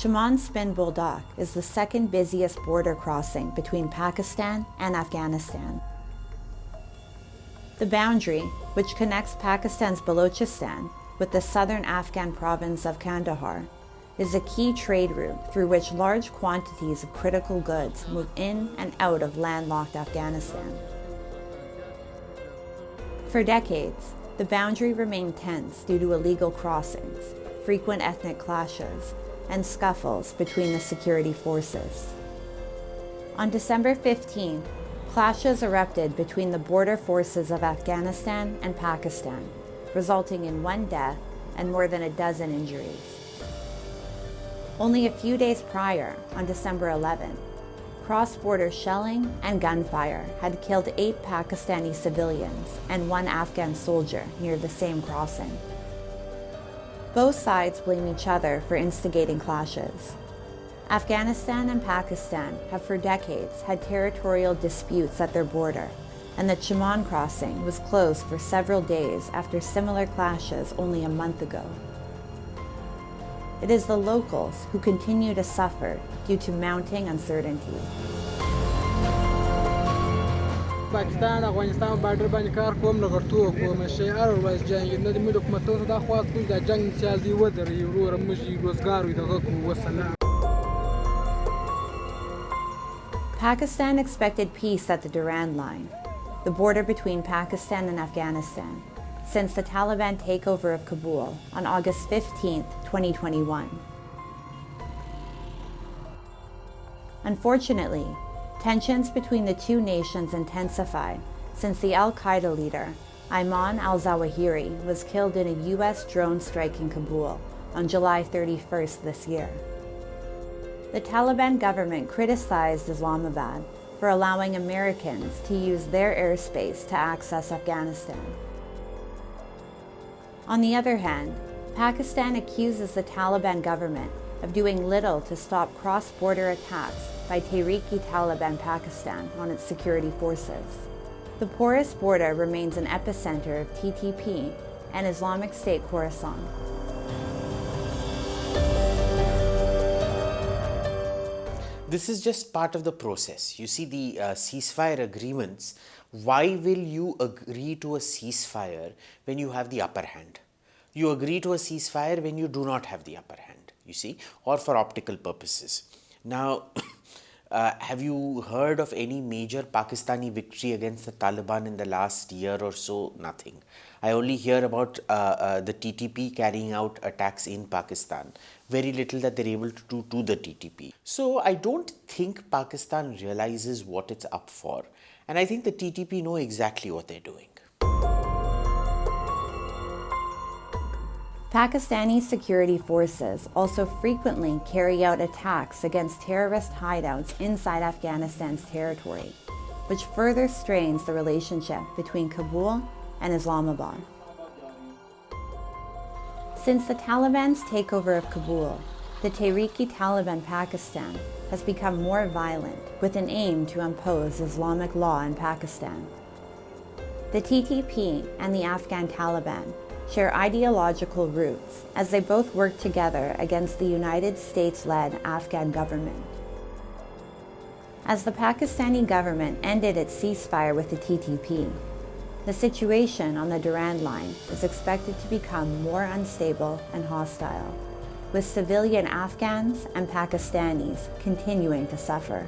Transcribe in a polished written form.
Chaman's Spin Baloch is the second busiest border crossing between Pakistan and Afghanistan. The boundary, which connects Pakistan's Balochistan with the southern Afghan province of Kandahar, is a key trade route through which large quantities of critical goods move in and out of landlocked Afghanistan. For decades, the boundary remained tense due to illegal crossings, frequent ethnic clashes, and scuffles between the security forces. On December 15, clashes erupted between the border forces of Afghanistan and Pakistan, resulting in 1 death and more than a dozen injuries. Only a few days prior, on December 11, cross-border shelling and gunfire had killed 8 Pakistani civilians and 1 Afghan soldier near the same crossing. Both sides blame each other for instigating clashes. Afghanistan and Pakistan have for decades had territorial disputes at their border, and the Chaman crossing was closed for several days after similar clashes only a month ago. It is the locals who continue to suffer due to mounting uncertainty. Pakistan, Afghanistan border ban kar kom nagartu kom shay otherwise jang nad miluk maton da khwat kun da jang siyazi wadar yuru ramji rozgar wi da ku wasala. Pakistan expected peace at the Durand Line, the border between Pakistan and Afghanistan, since the Taliban takeover of Kabul on August 15, 2021. Unfortunately, tensions between the two nations intensified since the al-Qaeda leader, Ayman al-Zawahiri, was killed in a U.S. drone strike in Kabul on July 31st this year. The Taliban government criticized Islamabad for allowing Americans to use their airspace to access Afghanistan. On the other hand, Pakistan accuses the Taliban government of doing little to stop cross-border attacks by Tehrik-i-Taliban Pakistan on its security forces. The porous border remains an epicenter of TTP and Islamic State Khorasan. This is just part of the process. You see, the ceasefire agreements, why will you agree to a ceasefire when you have the upper hand? You agree to a ceasefire when you do not have the upper hand, you see, or for optical purposes. Now, have you heard of any major Pakistani victory against the Taliban in the last year or so? Nothing. I only hear about the TTP carrying out attacks in Pakistan. Very little that they're able to do to the TTP. So I don't think Pakistan realizes what it's up for. And I think the TTP know exactly what they're doing. Pakistani security forces also frequently carry out attacks against terrorist hideouts inside Afghanistan's territory, which further strains the relationship between Kabul and Islamabad. Since the Taliban's takeover of Kabul, the Tehrik-i-Taliban Pakistan has become more violent with an aim to impose Islamic law in Pakistan. The TTP and the Afghan Taliban share ideological roots as they both work together against the United States-led Afghan government. As the Pakistani government ended its ceasefire with the TTP, the situation on the Durand Line is expected to become more unstable and hostile, with civilian Afghans and Pakistanis continuing to suffer.